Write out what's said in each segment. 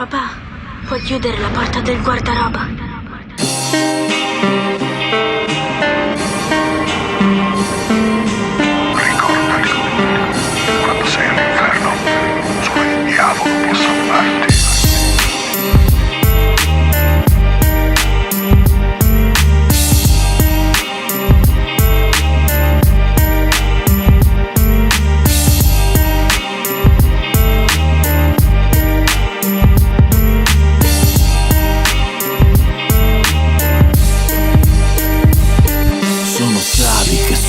Papà, puoi chiudere la porta del guardaroba? Ricordati, quando sei all'inferno, solo il diavolo può salvarti.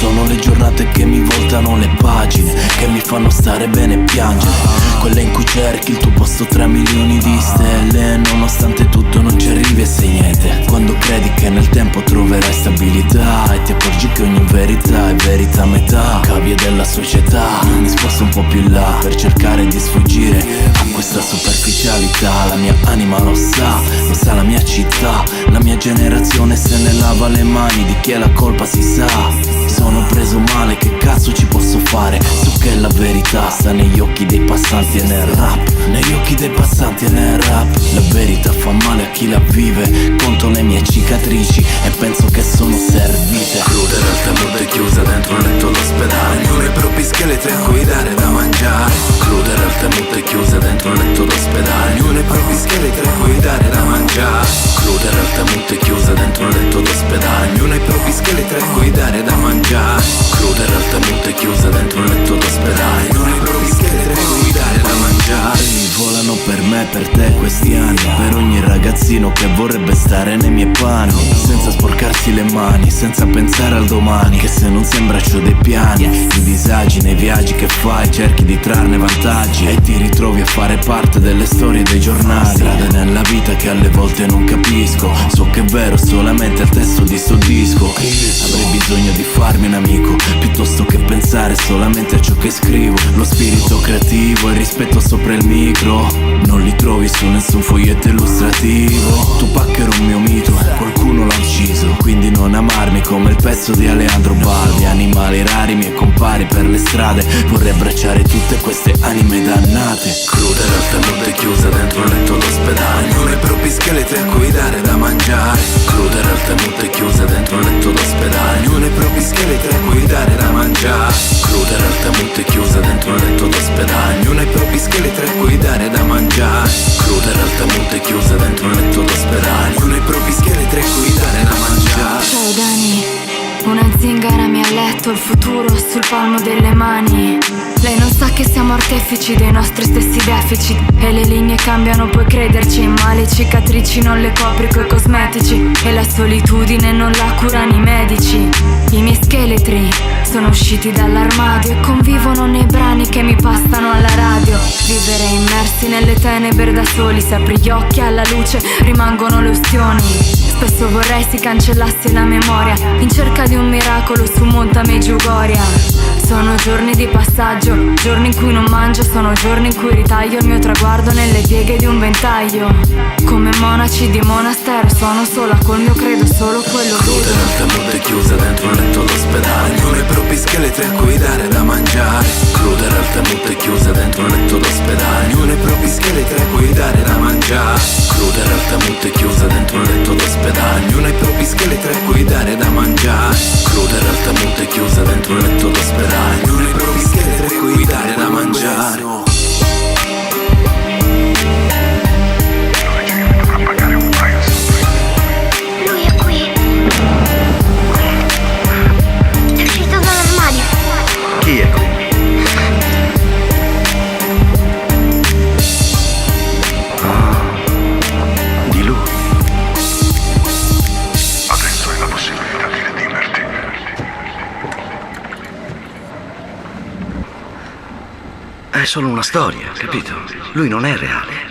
Sono le giornate che mi voltano le pagine, che mi fanno stare bene e piangere. Quelle in cui cerchi il tuo posto tra milioni di stelle, nonostante tutto non ci arrivi e sei niente. Quando credi che nel tempo troverai stabilità e ti accorgi che ogni verità è verità a metà. Cavie della società, mi sposto un po' più in là per cercare di sfuggire a questa superficialità. La mia anima lo sa la mia città, la mia generazione se ne lava le mani, di chi è la colpa si sa. Sono preso male, che cazzo ci posso fare? So che la verità sta negli occhi dei passanti e nel rap. Negli occhi dei passanti e nel rap. La verità fa male a chi la vive. Conto le mie cicatrici e penso che sono servite. Crudele al temute chiusa dentro un letto d'ospedale, ognuno i propri scheletri a cui dare da mangiare. Crudele al temute chiusa dentro un letto d'ospedale, ognuno i propri scheletri a cui dare da mangiare. Crudele al temute chiusa dentro un letto d'ospedale, ognuno i propri scheletri a cui dare da mangiare. Cruda in realtà mute chiusa dentro un letto d'ospedale, non hai propri scheletri a cui dare da mangiare. Volano per me, per te questi anni, per ogni ragazzino che vorrebbe stare nei miei panni, senza sporcarsi le mani, senza pensare al domani, che se non sembra c'ho dei piani. I disagi nei viaggi che fai, cerchi di trarne vantaggi e ti ritrovi a fare parte delle storie dei giornali. Strade nella vita che alle volte non capisco, so che è vero solamente il testo di sto disco. Avrei bisogno di farmi un amico, piuttosto che pensare solamente a ciò che scrivo. Lo spirito creativo e il rispetto sopra il micro non li trovi su nessun foglietto illustrativo. Tupac era un mio mito, qualcuno l'ha ucciso, quindi non amarmi come il pezzo di Alejandro Baldi. Animali rari, miei compari per le strade, vorrei abbracciare tutte queste anime dannate. Cruda in realtà notte chiusa dentro un letto d'ospedale, ognuno i propri scheletri a cui dare da mangiare. Cruda in realtà notte chiusa dentro un letto d'ospedale, ognuno i propri scheletri a cui dare da mangiare. Cruda in realtà notte chiusa dentro un letto d'ospedale, ognuno i propri scheletri a cui dare da mangiare. Cruda in realtà notte chiusa dentro un letto d'ospedale, ognuno i propri scheletri a cui dare da mangiare. Ciao Dani, una zingara mi ha letto il futuro sul palmo delle mani. Lei non sa che siamo artefici dei nostri stessi deficit, e le linee cambiano, puoi crederci, ma le cicatrici non le copri coi cosmetici, e la solitudine non la curano i medici. I miei scheletri sono usciti dall'armadio e convivono nei brani che mi passano alla radio. Vivere immersi nelle tenebre da soli, se apri gli occhi alla luce rimangono le ustioni. Spesso vorrei si cancellasse la memoria in cerca di un miracolo su Monte Medjugorje. Sono giorni di passaggio, giorni in cui non mangio, sono giorni in cui ritaglio il mio traguardo nelle pieghe di un ventaglio. Come monaci di monastero, sono sola col mio credo, solo quello vedo. Cruda in realtà notte chiusa dentro un letto d'ospedale, ognuno i propri scheletri a cui dare da mangiare. Cruda in realtà notte chiusa dentro un letto d'ospedale, ognuno i propri scheletri a cui dare da mangiare. Cruda in realtà notte chiusa dentro un letto d'ospedale, ognuno i propri scheletri a cui dare da mangiare. Cruda in realtà notte chiusa dentro un letto d'ospedale, ognuno i propri scheletri a cui dare da mangiare. Lui è qui. È uscito dall'armadio. Chi è qui? Di lui. Adesso hai la possibilità di redimerti. È solo una storia, capito? Lui non è reale.